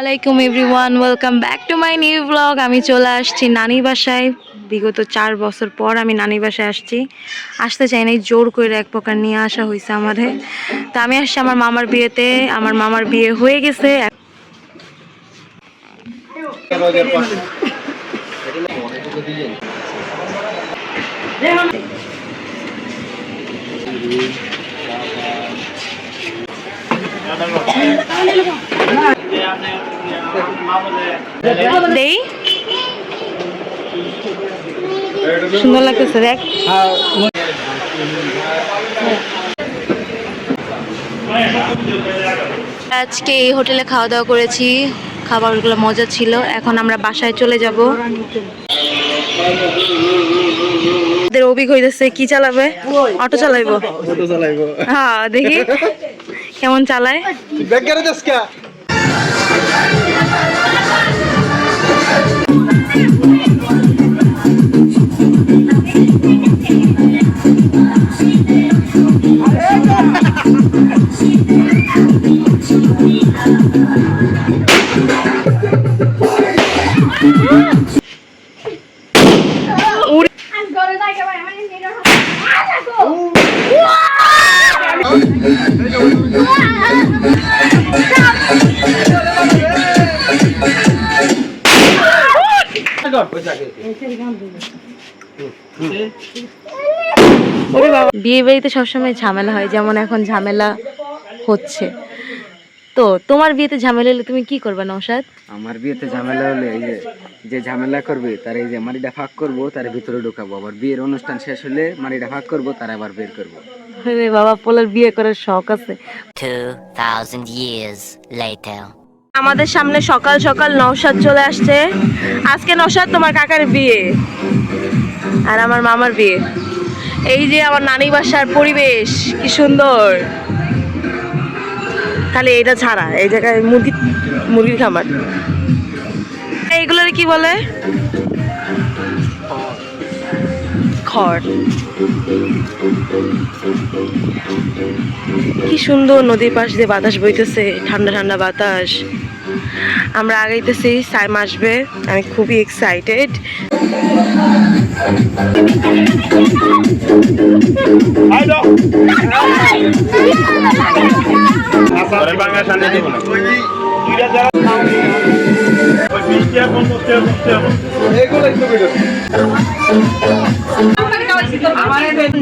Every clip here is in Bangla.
আসসালামাইকুম everyone, welcome back to my new blog. আমি চলে আসছি নানি বাসায়। বিগত 4 বছর পর আমি নানি বাসায় আসতে চাই নাই, জোর করে এক প্রকার নিয়ে আসা হয়েছে আমারে। তো আমি আসছি আমার মামার বিয়েতে। আমার মামার বিয়ে হয়ে গেছে। সুন্দর লাগতেছে দেখ। আজকে এই হোটেলে খাওয়া দাওয়া করেছি, খাবারগুলো মজা ছিল। এখন আমরা বাসায় চলে যাব। অভিজ্ঞ হইতেছে কি চালাবে, অটো চালাইবো। হ্যাঁ, দেখি কেমন চালায়। বিয়ে বাড়িতে সবসময় ঝামেলা হয়, যেমন এখন ঝামেলা হচ্ছে। তো তোমার বিয়েতে ঝামেলা হলে তুমি কি করবে নওশাদ? আমার বিয়েতে ঝামেলা হলে এই যে ঝামেলা করবে তার এই যে মাটিটা ফাঁক করবো, তার ভিতরে ঢুকাবো। আবার বিয়ের অনুষ্ঠান শেষ হলে মাটিটা ফাঁক করবো, তার আবার বের করবো। আরে বাবা, পোলার বিয়ে করার শখ আছে। 2000 years later. আমাদের সামনে সকাল সকাল নওশাদ চলে আসছে। আজকে নওশাদ তোমার কাকার বিয়ে আর আমার মামার বিয়ে। এই যে আমার নানি বাসার পরিবেশ কি সুন্দর, খালি এটা ছাড়া এই জায়গায় মুরগির খামার। এইগুলোর কি বলে? খড়। কি সুন্দর নদীর পাশ দিয়ে বাতাস বইতেছে, ঠান্ডা ঠান্ডা বাতাস। আমরা আগাইতেছি, সাইম আসবে, আমি খুবই এক্সাইটেড।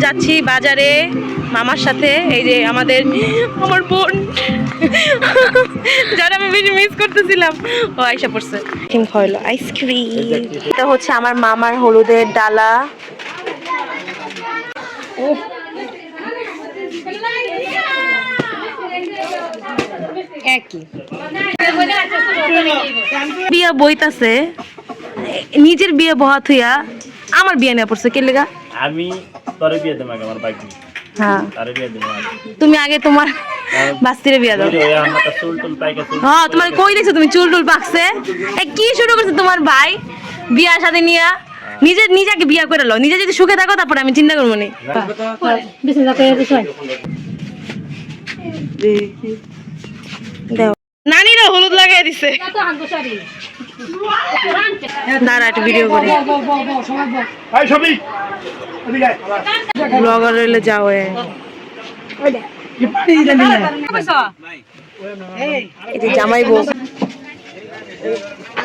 যাচ্ছি বাজারে মামার সাথে। এই যে আমার বোন যারা আমি বেশি মিস করতেছিলাম, ও আইসা পড়ছে। খাওয়াইলো আইসক্রিম। এটা হচ্ছে আমার মামার হলুদের ডালা। বিয়া বইতাছে, নিজের বিয়ে বহা থুইয়া আমার বিয়ে নিয়ে পড়ছে। কে লেগা? আমি তোরে বিয়ে দেব, আমার বাইক। হ্যাঁ, তারে বিয়ে দেব। তুমি আগে তোমার বাস্তিরে বিয়ে দাও। হ্যাঁ, তোমার কই দিছো তুমি চুল টুল পাকছে। কি শুরু করছে তোমার ভাই বিয়া শাদী নিয়া? নিজেকে বিয়া করে লো, নিজে যদি সুখে থাকো তারপর আমি চিন্তা করবো নি। নানিরা হলুদ লাগাই দিছে। দাঁড়া একটু ভিডিও করি। ব্লগার রইলে যাও। জামাই বউ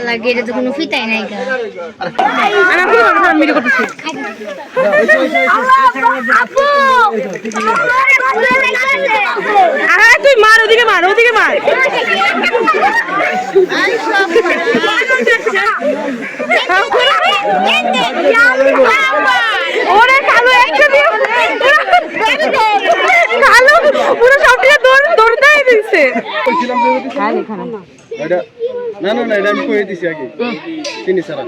লাগে এটা তো কোনো ফিতাই নাই গা। ভিডিও করতেছি। তুই মার, ওদিকে মার, ওদিকে মার। ওরে কালো একসাথে কালো পুরো সবটা দৌড় দিয়ে দিচ্ছে। হ্যাঁ, এখানে না না না, এটা আমি কই দিছি আগে চিনি সারা।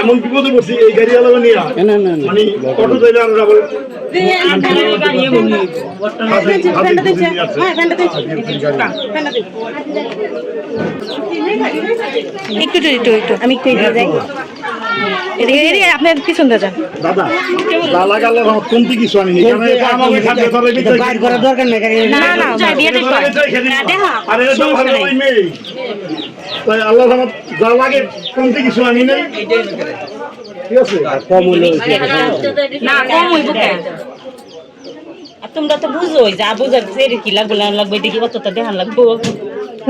এমন বিপদে বসি এই গাড়ি আলাদা নিয়ে মানে অটো যাইলে আমরা একটু আমি একটু যাই এদিকে আপনার পিছন দিয়ে যান দাদা লালা গালে কোনটি কিছু আমি এখানে আমাকে থাকতে পারে গাড়ি করার দরকার নেই না আরে এটা ভালো ওই মেয়ে তাই আল্লাহ আমার যা লাগে কোনটি কিছু আমি নেই ঠিক আছে কম হলো না কম হইব কেন আর তোমরা তো বুঝোই যা বুঝার কি লাগবে দেখি কতটা দেখান লাগবো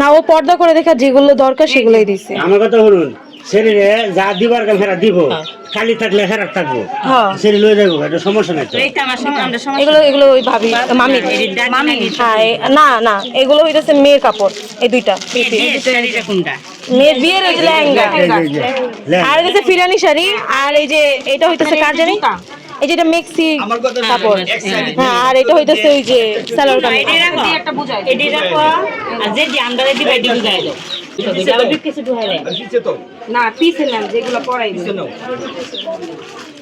না ও পর্দা করে দেখা যেগুলো দরকার সেগুলোই দিছে আমার কথা শুনুন শরীরে যা দিবার কাম হেরা দিব খালি থাকলে হেরা থাকবো শরীর লয়ে যাবো এটা সমস্যা নাই তো এইটা আমার সঙ্গে আমরা সমস্যা এগুলো ওই ভাবি মামি হ্যাঁ না এগুলো হইতেছে মেয়ের কাপড় এই দুইটা শাড়িটা কোনটা মেয়ের বিয়ের ওই যে লেহেঙ্গা আর হইতেছে ফিরানি শাড়ি আর এই যে এটা হইতেছে কার জানি এই যে এটা মেক্সি কাপড় হ্যাঁ আর এটা হইতেছে ওই যে সালোয়ার কামিজ একটা বুঝাই এডি রাখো আর যে যে আমরা দিবা এডি বুঝাই দাও কিছু ঢুকাইলে না পিছে না যেগুলো পরাই দিছো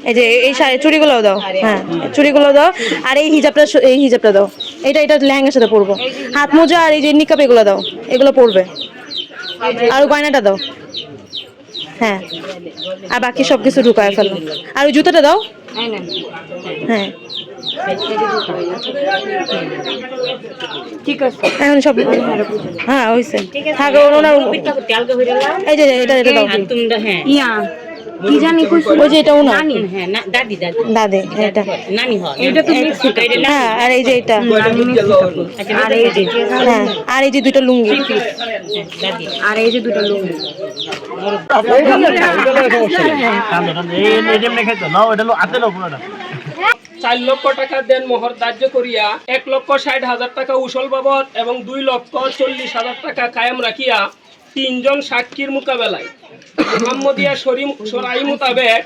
এই যে এই শাড়ি চুড়িগুলো দাও হ্যাঁ চুড়িগুলো দাও আর এই হিজাবটা দাও এটা লেহেঙ্গার সাথে পরবো হাত মোজা আর এই যে নিকাব এগুলো দাও এগুলো পরবে আর গয়নাটা দাও হ্যাঁ আর বাকি সবকিছু ঢুকায় ফেলো আর ওই জুতোটা দাও হ্যাঁ ঠিক আছে এখন সব হ্যাঁ হইছে থাকে ওনার এই যে এটা দাও তোমরা হ্যাঁ কি জানি ওই যে এটা ওনা হ্যাঁ না দাদি এটা নানি হয় এটা তো হ্যাঁ আর এই যে এটা আর এই যে হ্যাঁ আর এই যে দুটো লুঙ্গি আর এই যে দুটো লুঙ্গি চার লক্ষ টাকা দেন মোহর ধার্য করিয়া 1,60,000 টাকা উসল বাবদ এবং 2,40,000 টাকা কায়েম রাখিয়া 3 জন সাক্ষীর মোকাবেলায় মোহাম্মদিয়া শরঈ মোতাবেক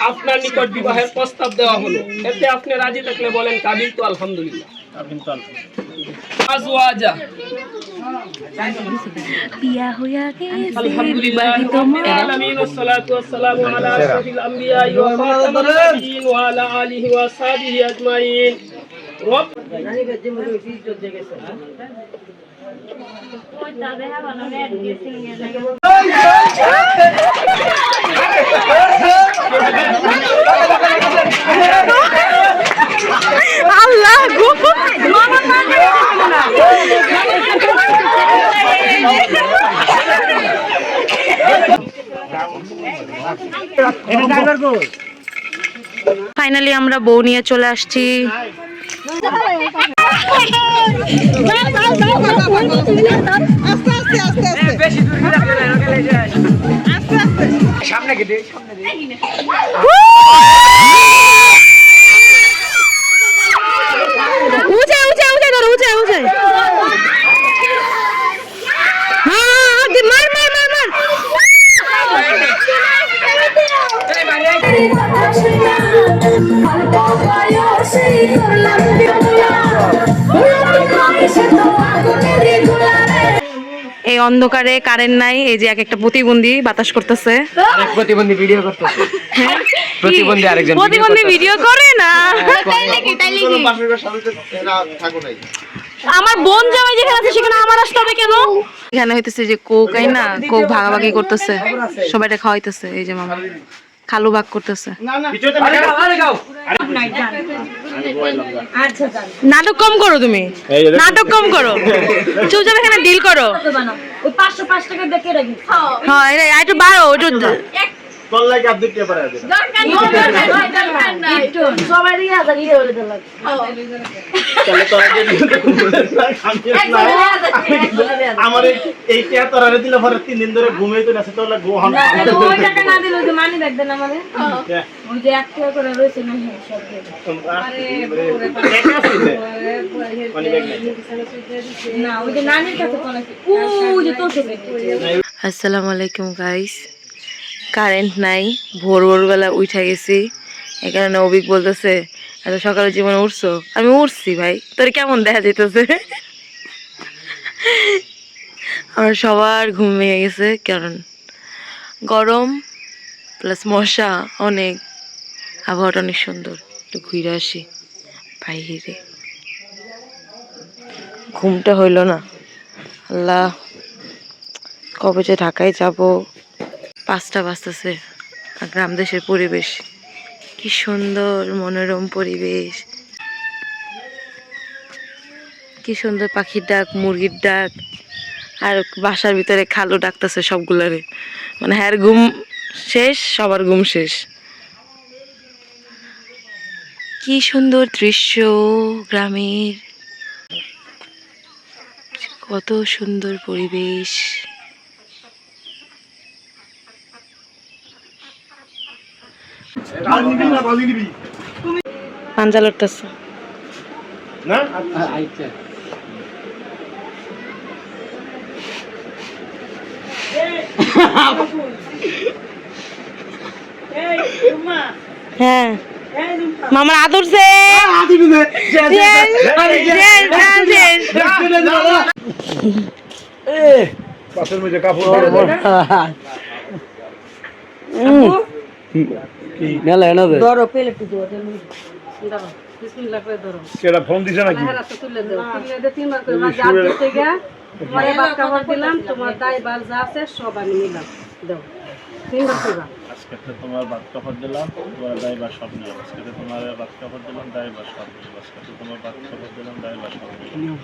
আপনার নিকট বিবাহের প্রস্তাব দেওয়া হলো এতে আপনি রাজি থাকলে বলেন কাবিল তো আলহামদুলিল্লাহ আজওয়াজা বিয়া হইয়া আলহামদুলিল্লাহ রাব্বিল আলামিন ওয়াসসালাতু ওয়াসসালামু আলা আশরাফিল আমবিয়া ওয়া খাতামিন নাবিয়্যিন ওয়া আলা আলিহি ওয়া সাহবিহি আজমাইন রব আল্লাহ গো ফাইনালি আমরা বউ নিয়ে চলে আসছি এই অন্ধকারে কারেন্ট নাই এই যে এক একটা প্রতিবন্ধী বাতাস করতেছে প্রতিবন্ধী ভিডিও করতেছে প্রতিবন্ধী আরেকজন প্রতিবন্ধী ভিডিও করে না আমার বোন জামাই যেখানে আছে সেখানে আমার আসতে হবে কেন? এখানে হইতেছে যে কোকাই না, কোক ভাগাভাগি করতেছে, সবাইটা খাওয়াইতেছে। এই যে মামা খালু ভাগ করতেছে। নাটক কম করো তুমি, নাটক কম করো, চুপচাপ এখানে ডিল করো। ওই 505 টাকা দেখে রাখি হ্যাঁ এটা একটু বাড়ো, একটু তোর লাগে আপনি কে পারে আছে সবাই দিয়ে হাজার ইয়ে হলে দিলাম তাহলে তোরা যে আমার এই টিয়া তোরারে দিলে পরে 3 দিন ধরে ঘুমিয়ে তো আছে তোর লাগে গোহন ওই টাকা না দিলে যে মানি ব্যাগ দেন আমারে ওই যে 1 টাকা করে রয়েছে না সব না ওই যে নানির কাছে কোন আছে ওই যে তোর সাথে। আসসালামু আলাইকুম গাইস, কারেন্ট নাই, ভোর ভোরবেলা উঠে গেছি। এই কারণে অভিক বলতেছে এত সকালে জীবনে উঠছো। আমি উঠছি ভাই, তোর কেমন দেখা যেতেছে? আমার সবার ঘুম ভেঙে গেছে, কারণ গরম প্লাস মশা অনেক, আবহাওয়াটা অনেক সুন্দর। একটু ঘুরে আসি বাইরে, ঘুমটা হইল না। আল্লাহ, কবে যে ঢাকায় যাব। 5টা বাজতেছে। গ্রাম দেশের পরিবেশ কি সুন্দর, মনোরম পরিবেশ, কি সুন্দর পাখির ডাক, মুরগির ডাক, আর বাসার ভিতরে খালু ডাকতেছে সবগুলারে। মানে হ্যার ঘুম শেষ, সবার ঘুম শেষ। কি সুন্দর দৃশ্য গ্রামের, কত সুন্দর পরিবেশ। পাঞ্জা লড়তেছে না হ্যাঁ মামার আদরছে। পাশের মধ্যে কাপড় ধরো পেলে একটু ধরো ধরো বিসমিল্লাহ করে ধরো সেটা ফোন দিছে নাকি হাতে তুলে দাও তুলে দে 3 বার করে মাছ জাল দিতে গিয়া পরে ভাত কাপড় দিলাম, তোমার দাই বাল যা আছে সব আমি নিলাম দাও 3 বার করে আজকে তো তোমার ভাত কাপড় দিলাম, তোমার ড্রাইভার সব নিলাম। আজকে তো তোমার ভাত কাপড় দিলাম, ড্রাইভার সব নিলাম। আজকে তো তোমার ভাত কাপড় দিলাম, ড্রাইভার সব নিলাম।